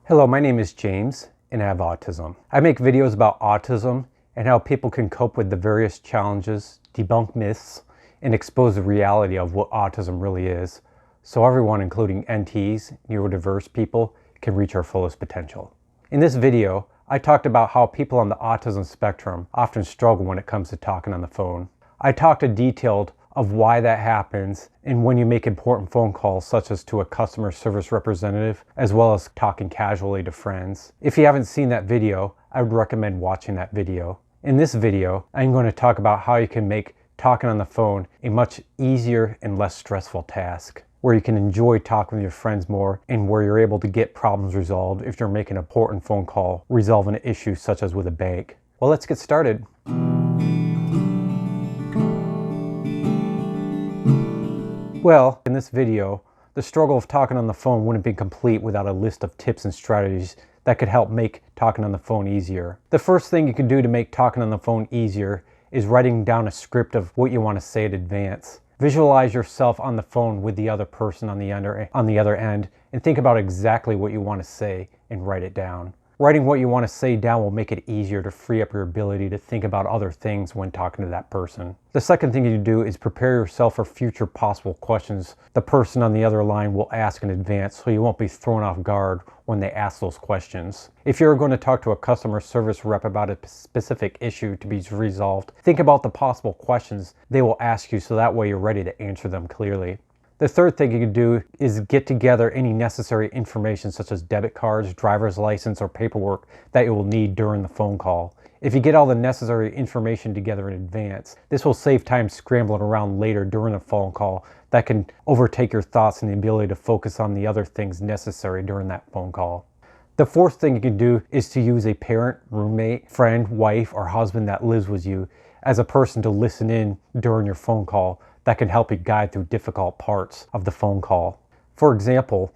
Hello, my name is James and I have autism. I make videos about autism and how people can cope with the various challenges, debunk myths, and expose the reality of what autism really is, so everyone, including NTs, neurodiverse people, can reach our fullest potential. In this video, I talked about how people on the autism spectrum often struggle when it comes to talking on the phone. I talked in detail of why that happens and when you make important phone calls such as to a customer service representative, as well as talking casually to friends. If you haven't seen that video, I would recommend watching that video. In this video, I'm going to talk about how you can make talking on the phone a much easier and less stressful task, where you can enjoy talking with your friends more and where you're able to get problems resolved if you're making an important phone call, resolving an issue such as with a bank. Well, let's get started. Well, in this video, the struggle of talking on the phone wouldn't be complete without a list of tips and strategies that could help make talking on the phone easier. The first thing you can do to make talking on the phone easier is writing down a script of what you want to say in advance. Visualize yourself on the phone with the other person on the other end and think about exactly what you want to say and write it down. Writing what you want to say down will make it easier to free up your ability to think about other things when talking to that person. The second thing you do is prepare yourself for future possible questions the person on the other line will ask in advance, so you won't be thrown off guard when they ask those questions. If you're going to talk to a customer service rep about a specific issue to be resolved, think about the possible questions they will ask you so that way you're ready to answer them clearly. The third thing you can do is get together any necessary information such as debit cards, driver's license, or paperwork that you will need during the phone call. If you get all the necessary information together in advance, this will save time scrambling around later during a phone call that can overtake your thoughts and the ability to focus on the other things necessary during that phone call. The fourth thing you can do is to use a parent, roommate, friend, wife, or husband that lives with you as a person to listen in during your phone call that can help you guide through difficult parts of the phone call. For example,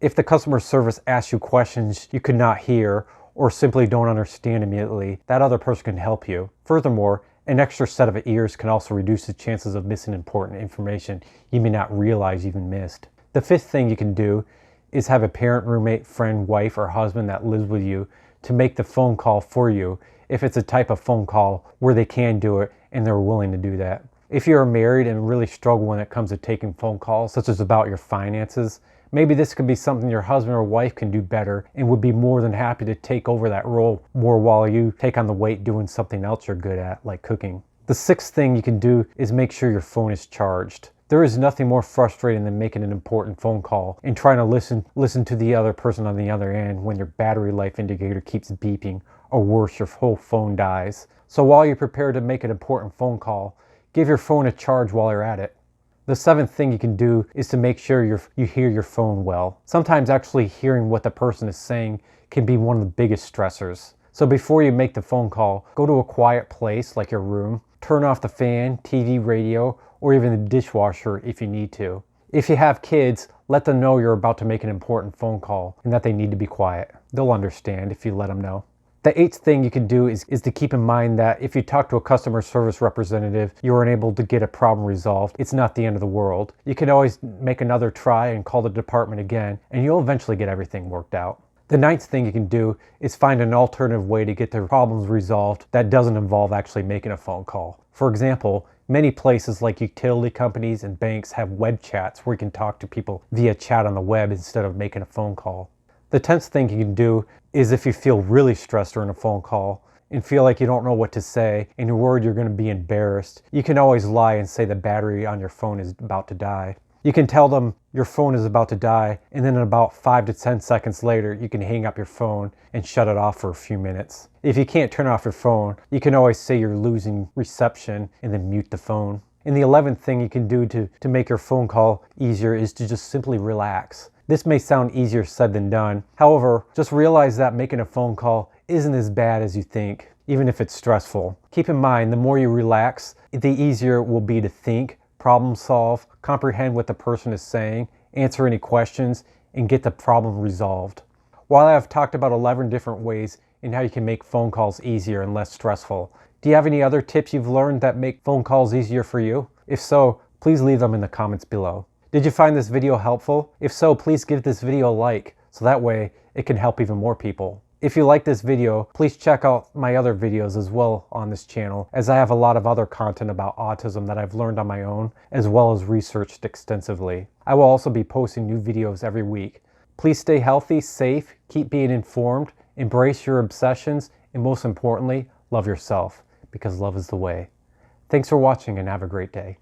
if the customer service asks you questions you could not hear or simply don't understand immediately, that other person can help you. Furthermore, an extra set of ears can also reduce the chances of missing important information you may not realize you've missed. The fifth thing you can do is have a parent, roommate, friend, wife, or husband that lives with you to make the phone call for you if it's a type of phone call where they can do it and they're willing to do that. If you're married and really struggle when it comes to taking phone calls, such as about your finances, maybe this could be something your husband or wife can do better and would be more than happy to take over that role more while you take on the weight doing something else you're good at, like cooking. The sixth thing you can do is make sure your phone is charged. There is nothing more frustrating than making an important phone call and trying to listen to the other person on the other end when your battery life indicator keeps beeping, or worse, your whole phone dies. So while you're prepared to make an important phone call, give your phone a charge while you're at it. The seventh thing you can do is to make sure you hear your phone well. Sometimes actually hearing what the person is saying can be one of the biggest stressors. So before you make the phone call, go to a quiet place like your room, turn off the fan, TV, radio, or even the dishwasher if you need to. If you have kids, let them know you're about to make an important phone call and that they need to be quiet. They'll understand if you let them know. The eighth thing you can do is to keep in mind that if you talk to a customer service representative, you're unable to get a problem resolved, it's not the end of the world. You can always make another try and call the department again, and you'll eventually get everything worked out. The ninth thing you can do is find an alternative way to get the problems resolved that doesn't involve actually making a phone call. For example, many places like utility companies and banks have web chats where you can talk to people via chat on the web instead of making a phone call. The 10th thing you can do is if you feel really stressed during a phone call and feel like you don't know what to say and you're worried you're going to be embarrassed, you can always lie and say the battery on your phone is about to die. You can tell them your phone is about to die, and then about 5 to 10 seconds later, you can hang up your phone and shut it off for a few minutes. If you can't turn off your phone, you can always say you're losing reception and then mute the phone. And the 11th thing you can do to make your phone call easier is to just simply relax. This may sound easier said than done. However, just realize that making a phone call isn't as bad as you think, even if it's stressful. Keep in mind, the more you relax, the easier it will be to think, problem solve, comprehend what the person is saying, answer any questions, and get the problem resolved. While I have talked about 11 different ways in how you can make phone calls easier and less stressful, do you have any other tips you've learned that make phone calls easier for you? If so, please leave them in the comments below. Did you find this video helpful? If so, please give this video a like, so that way it can help even more people. If you like this video, please check out my other videos as well on this channel, as I have a lot of other content about autism that I've learned on my own, as well as researched extensively. I will also be posting new videos every week. Please stay healthy, safe, keep being informed, embrace your obsessions, and most importantly, love yourself, because love is the way. Thanks for watching and have a great day.